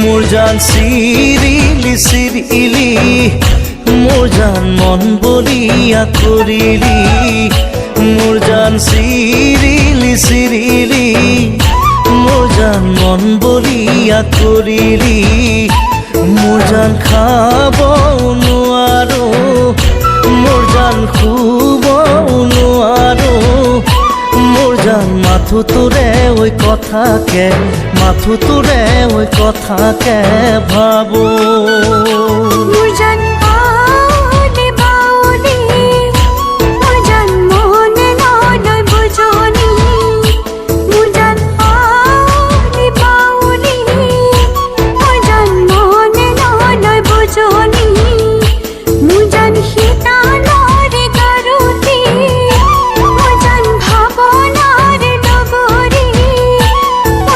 মোর জান সিরিলি সিরিলি মোর জান মন বলিয়া করিলি মোর জান সিরিলি সিরিলি মোর জান মন বলিয়া করিলি মোর জান খাব নোৱাৰো মোর জান খুব নোৱাৰো মোর জান মাথো তোরে ওই কথাকে মাথো তোরে ওই কথাকে ভাবো মোর জান